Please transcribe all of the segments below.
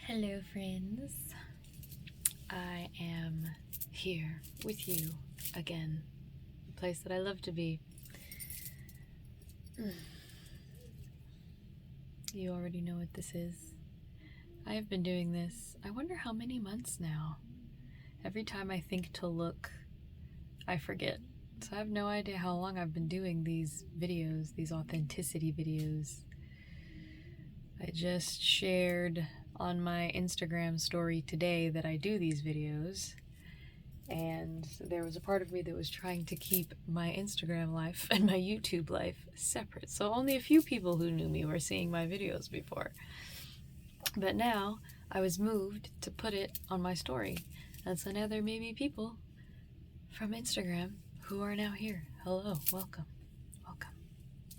Hello, friends. I am here with you again, the place that I love to be. You already know what this is. I have been doing this, I wonder how many months now. Every time I think to look, I forget. So I have no idea how long I've been doing these videos, these authenticity videos. I just shared on my Instagram story today that I do these videos, and there was a part of me that was trying to keep my Instagram life and my YouTube life separate, so only a few people who knew me were seeing my videos before. But now I was moved to put it on my story, and so now there may be people from Instagram who are now here. Hello, welcome.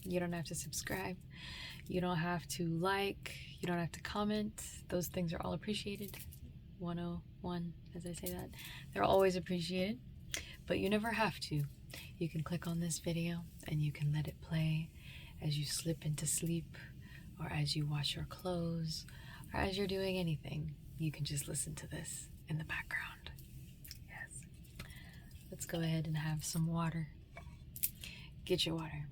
You don't have to subscribe, you don't have to like, you don't have to comment. Those things are all appreciated. 101, as I say that. They're always appreciated, but you never have to. You can click on this video and you can let it play as you slip into sleep, or as you wash your clothes, or as you're doing anything. You can just listen to this in the background. Yes. Let's go ahead and have some water. Get your water.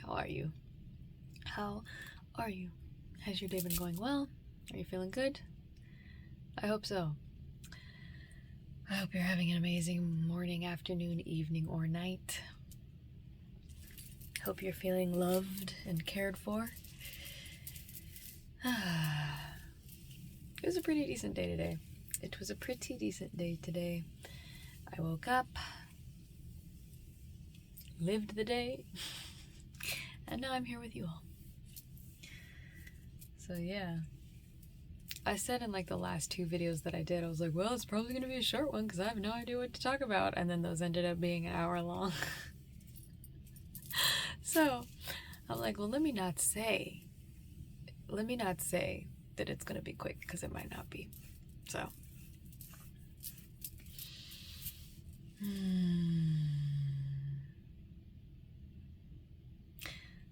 How are you? How are you? Has your day been going well? Are you feeling good? I hope so. I hope you're having an amazing morning, afternoon, evening, or night. Hope you're feeling loved and cared for. It was a pretty decent day today. I woke up, lived the day, and now I'm here with you all. So yeah. I said in like the last 2 videos that I did, I was like, well, it's probably going to be a short one because I have no idea what to talk about. And then those ended up being an hour long. So I'm like, well, let me not say that it's going to be quick, because it might not be. So.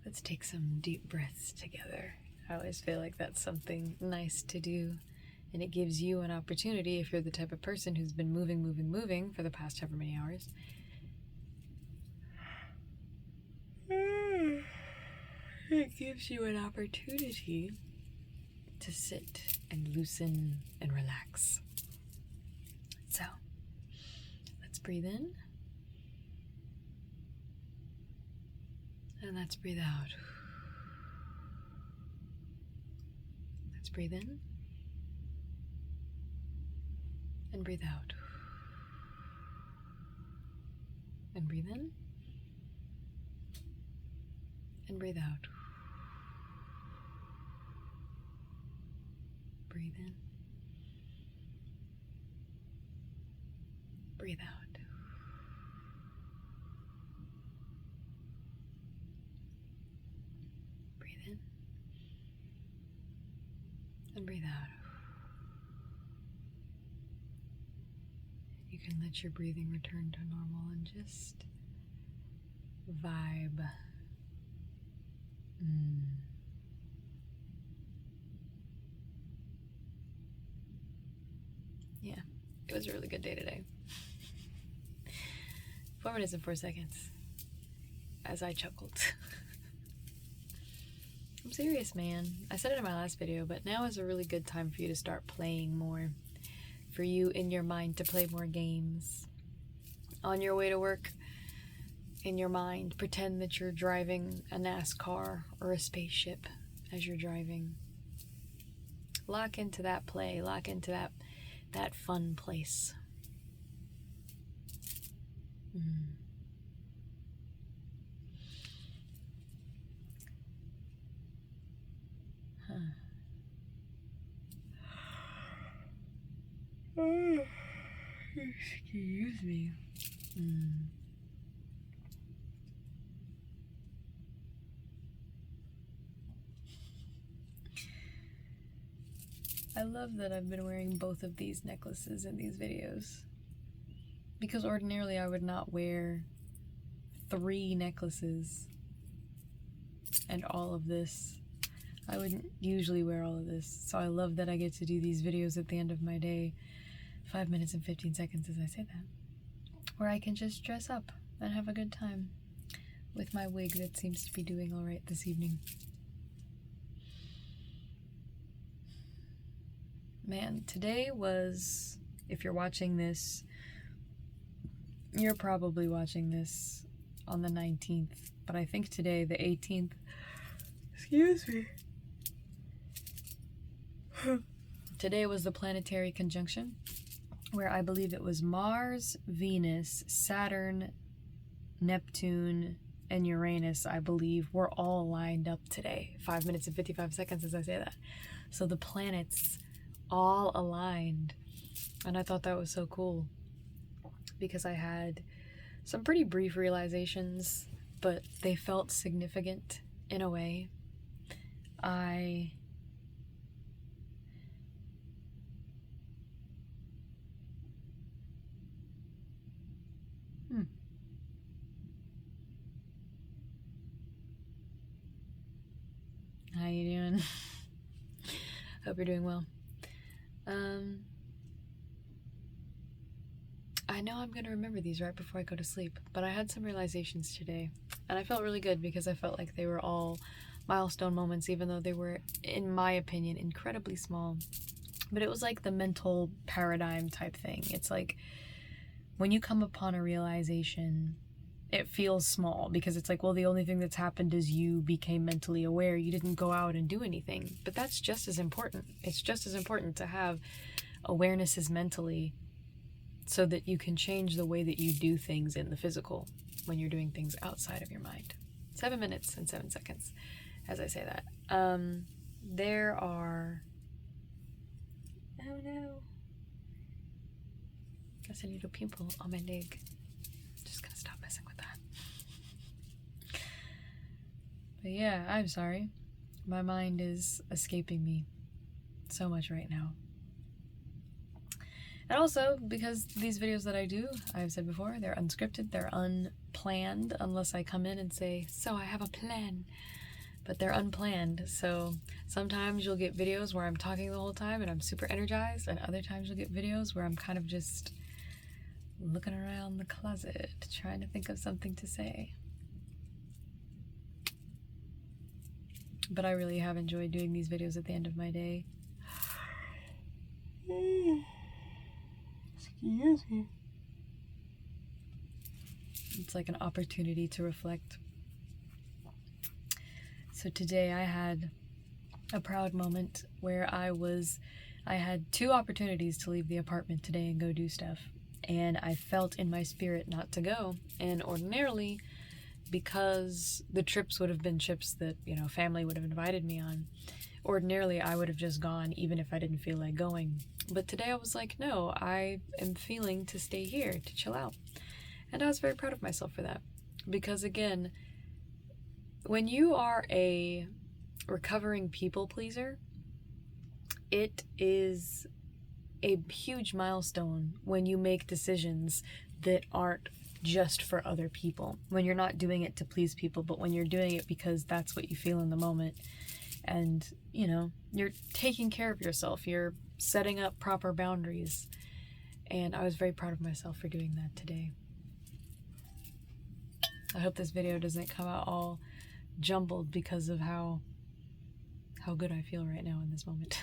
Let's take some deep breaths together. I always feel like that's something nice to do, and it gives you an opportunity, if you're the type of person who's been moving for the past however many hours. It gives you an opportunity to sit and loosen and relax. So, let's breathe in, and let's breathe out. Let's breathe in and breathe out. And breathe in and breathe out. Breathe in. Breathe out. Breathe in and breathe out. You can let your breathing return to normal and just vibe. Yeah, it was a really good day today. 4 minutes and 4 seconds as I chuckled. I'm serious, man. I said it in my last video, but now is a really good time for you to start playing more. For you in your mind to play more games. On your way to work, in your mind, pretend that you're driving a NASCAR or a spaceship as you're driving. Lock into that play, lock into that fun place. Excuse me. I love that I've been wearing both of these necklaces in these videos. Because ordinarily I would not wear 3 necklaces and all of this. I wouldn't usually wear all of this. So I love that I get to do these videos at the end of my day. 5 minutes and 15 seconds as I say that. Where I can just dress up and have a good time with my wig that seems to be doing alright this evening. Man, today was, if you're watching this, you're probably watching this on the 19th, but I think today, the 18th, excuse me. Today was the planetary conjunction, where I believe it was Mars, Venus, Saturn, Neptune, and Uranus, I believe, were all lined up today. 5 minutes and 55 seconds as I say that. So the planets all aligned. And I thought that was so cool. Because I had some pretty brief realizations, but they felt significant in a way. How you doing? Hope you're doing well. I know I'm going to remember these right before I go to sleep, but I had some realizations today, and I felt really good because I felt like they were all milestone moments, even though they were, in my opinion, incredibly small. But it was like the mental paradigm type thing. It's like when you come upon a realization, it feels small because it's like, well, the only thing that's happened is you became mentally aware. You didn't go out and do anything. But that's just as important. It's just as important to have awarenesses mentally so that you can change the way that you do things in the physical when you're doing things outside of your mind. 7 minutes and 7 seconds as I say that. There are... Oh no. Guess I need a pimple on my leg. Just gonna stop messing with that. But yeah, I'm sorry. My mind is escaping me so much right now. And also, because these videos that I do, I've said before, they're unscripted, they're unplanned, unless I come in and say, so I have a plan. But they're unplanned, so sometimes you'll get videos where I'm talking the whole time and I'm super energized, and other times you'll get videos where I'm kind of just looking around the closet, trying to think of something to say. But I really have enjoyed doing these videos at the end of my day. Excuse me. It's like an opportunity to reflect. So today I had a proud moment where I had 2 opportunities to leave the apartment today and go do stuff. And I felt in my spirit not to go. And ordinarily, because the trips would have been trips that, family would have invited me on, ordinarily I would have just gone even if I didn't feel like going. But today I was like, no, I am feeling to stay here, to chill out. And I was very proud of myself for that. Because again, when you are a recovering people pleaser, it is a huge milestone when you make decisions that aren't just for other people. When you're not doing it to please people, but when you're doing it because that's what you feel in the moment. And, you're taking care of yourself. You're setting up proper boundaries. And I was very proud of myself for doing that today. I hope this video doesn't come out all jumbled because of how good I feel right now in this moment.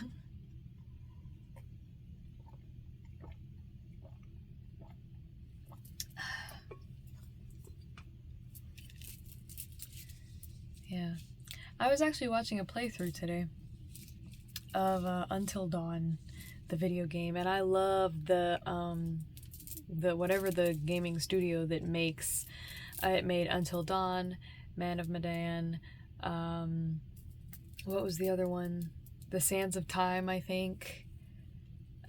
Yeah. I was actually watching a playthrough today of Until Dawn, the video game, and I love the whatever the gaming studio that makes it made Until Dawn, Man of Medan, what was the other one? The Sands of Time, I think.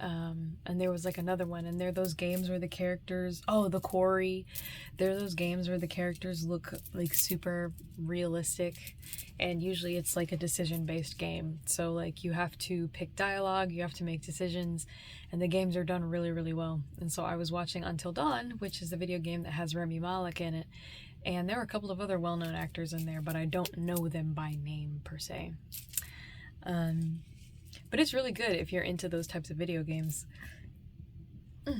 and there was like another one, and there are those games where the characters, oh, the Quarry, there are those games where the characters look like super realistic, and usually it's like a decision-based game, so like you have to pick dialogue, you have to make decisions, and the games are done really, really well. And so I was watching Until Dawn, which is the video game that has Rami Malek in it, and there are a couple of other well-known actors in there, but I don't know them by name per se. But it's really good if you're into those types of video games.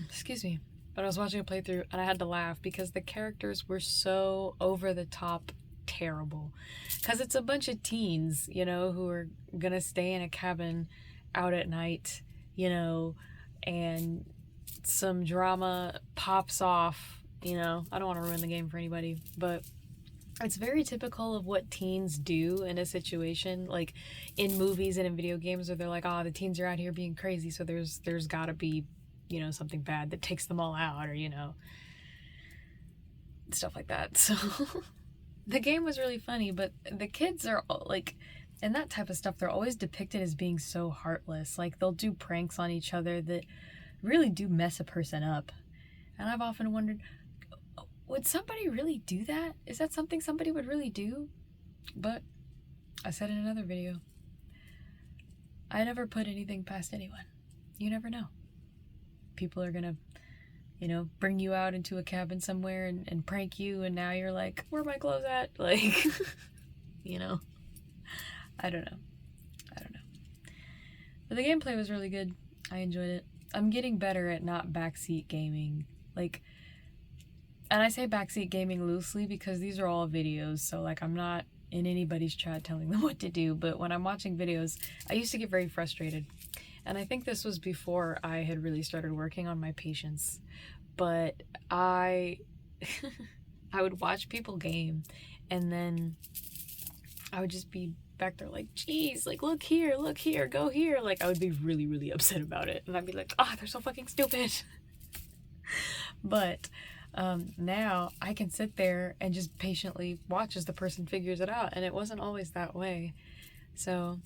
Excuse me. But I was watching a playthrough and I had to laugh because the characters were so over the top terrible. Because it's a bunch of teens, you know, who are gonna stay in a cabin out at night, you know, and some drama pops off, you know. I don't want to ruin the game for anybody, but it's very typical of what teens do in a situation, like in movies and in video games, where they're like, oh, the teens are out here being crazy, so there's gotta be, you know, something bad that takes them all out, or, you know, stuff like that. So the game was really funny, but the kids are like, and that type of stuff, they're always depicted as being so heartless. Like, they'll do pranks on each other that really do mess a person up. And I've often wondered, would somebody really do that? Is that something somebody would really do? But I said in another video, I never put anything past anyone. You never know. People are gonna, you know, bring you out into a cabin somewhere and prank you, and now you're like, where are my clothes at? Like, you know, I don't know. But the gameplay was really good. I enjoyed it. I'm getting better at not backseat gaming. Like, and I say backseat gaming loosely because these are all videos, so like I'm not in anybody's chat telling them what to do, but when I'm watching videos, I used to get very frustrated. And I think this was before I had really started working on my patience. But I would watch people game, and then I would just be back there like, geez, like, look here, go here. Like, I would be really, really upset about it. And I'd be like, they're so fucking stupid. But now I can sit there and just patiently watch as the person figures it out, and it wasn't always that way. So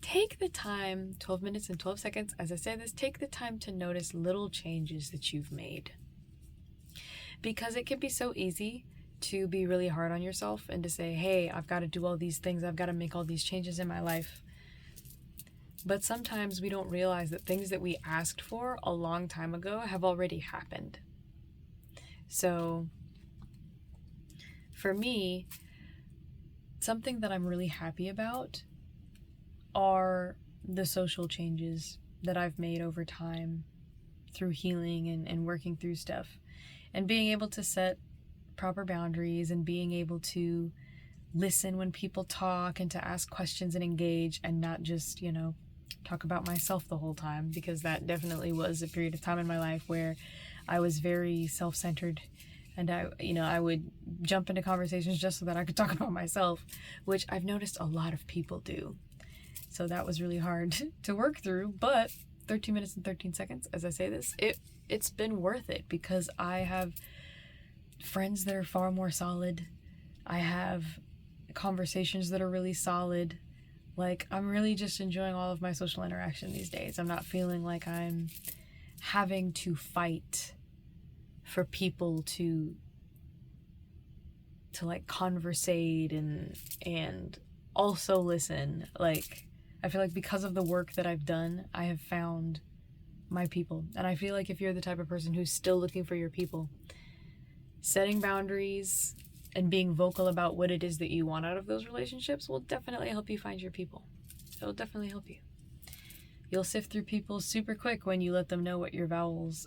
take the time, 12 minutes and 12 seconds, as I say this, take the time to notice little changes that you've made. Because it can be so easy to be really hard on yourself and to say, hey, I've got to do all these things, I've got to make all these changes in my life. But sometimes we don't realize that things that we asked for a long time ago have already happened. So for me, something that I'm really happy about are the social changes that I've made over time through healing and working through stuff, and being able to set proper boundaries, and being able to listen when people talk, and to ask questions and engage, and not just, you know, talk about myself the whole time, because that definitely was a period of time in my life where I was very self-centered, and I would jump into conversations just so that I could talk about myself, which I've noticed a lot of people do. So that was really hard to work through, but 13 minutes and 13 seconds, as I say this, it's been worth it, because I have friends that are far more solid. I have conversations that are really solid. Like, I'm really just enjoying all of my social interaction these days. I'm not feeling like I'm having to fight for people to like conversate and also listen. Like, I feel like because of the work that I've done, I have found my people. And I feel like if you're the type of person who's still looking for your people, setting boundaries and being vocal about what it is that you want out of those relationships will definitely help you find your people. It'll definitely help you. You'll sift through people super quick when you let them know what your vowels,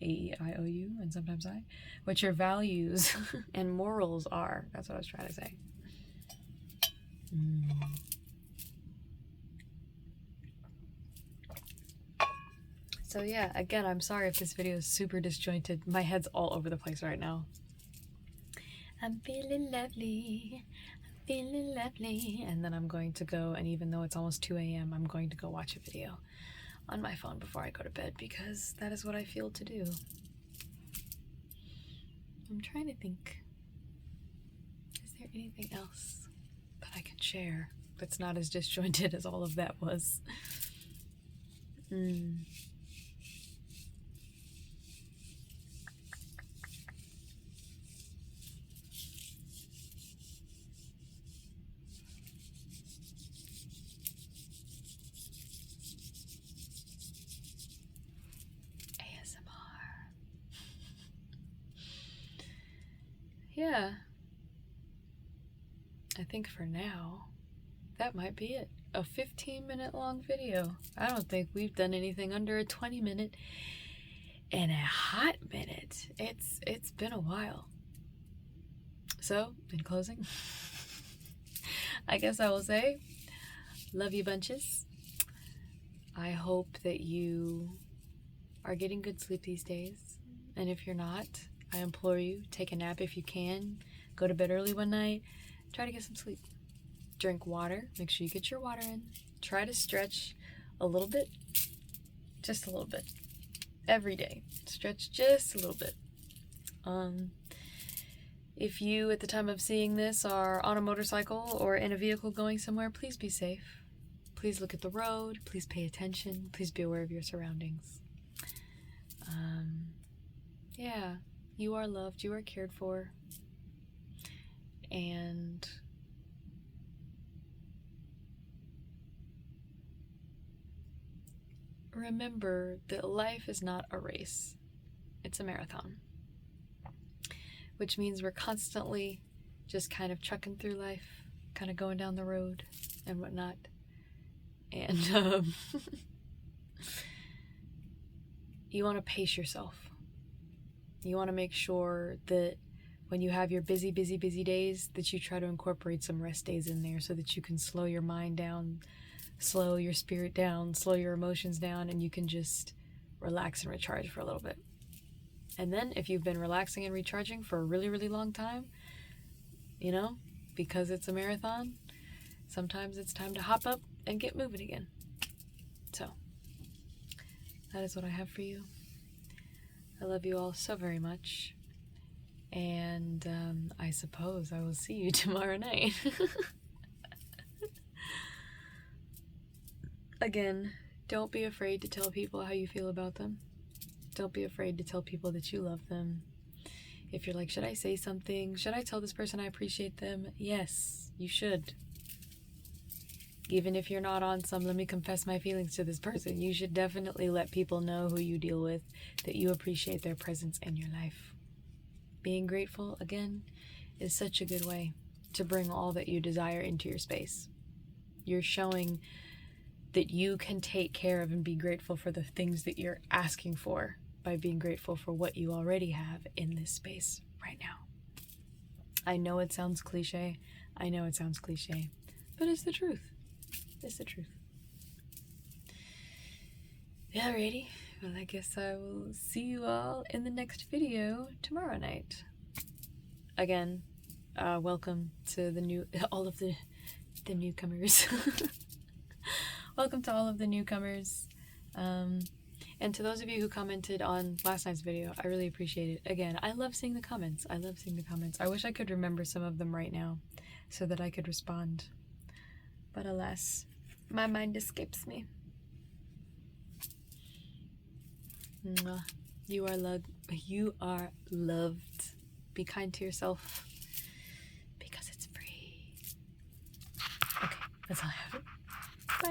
A-E-I-O-U, and sometimes I, what your values and morals are. That's what I was trying to say. So yeah, again, I'm sorry if this video is super disjointed. My head's all over the place right now. I'm feeling lovely. And then I'm going to go, and even though it's almost 2 a.m., I'm going to go watch a video on my phone before I go to bed, because that is what I feel to do. I'm trying to think. Is there anything else that I can share that's not as disjointed as all of that was? Mm. ASMR. Yeah. I think for now, that might be it. A 15-minute long video. I don't think we've done anything under a 20-minute in a hot minute. It's been a while. So, in closing, I guess I will say, love you bunches. I hope that you are getting good sleep these days. And if you're not, I implore you, take a nap if you can. Go to bed early one night. Try to get some sleep. Drink water. Make sure you get your water in. Try to stretch a little bit. Just a little bit. Every day. Stretch just a little bit. If you, at the time of seeing this, are on a motorcycle or in a vehicle going somewhere, please be safe. Please look at the road. Please pay attention. Please be aware of your surroundings. Yeah, you are loved. You are cared for. And remember that life is not a race. It's a marathon. Which means we're constantly just kind of trucking through life, kind of going down the road and whatnot. And you want to pace yourself. You want to make sure that when you have your busy days, that you try to incorporate some rest days in there so that you can slow your mind down, slow your spirit down, slow your emotions down, and you can just relax and recharge for a little bit. And then if you've been relaxing and recharging for a really long time, you know, because it's a marathon, sometimes it's time to hop up and get moving again. So that is what I have for you. I love you all so very much. And I suppose I will see you tomorrow night. Again, don't be afraid to tell people how you feel about them. Don't be afraid to tell people that you love them. If you're like, should I say something? Should I tell this person I appreciate them? Yes, you should. Even if you're not on some, let me confess my feelings to this person, you should definitely let people know who you deal with, that you appreciate their presence in your life. Being grateful, again, is such a good way to bring all that you desire into your space. You're showing that you can take care of and be grateful for the things that you're asking for by being grateful for what you already have in this space right now. I know it sounds cliche. I know it sounds cliche, but it's the truth. It's the truth. Alrighty, well, I guess I will see you all in the next video tomorrow night. Again, welcome to all of the newcomers. Welcome to all of the newcomers. And to those of you who commented on last night's video, I really appreciate it. Again, I love seeing the comments. I wish I could remember some of them right now so that I could respond. But alas, my mind escapes me. Mwah. You are loved. Be kind to yourself.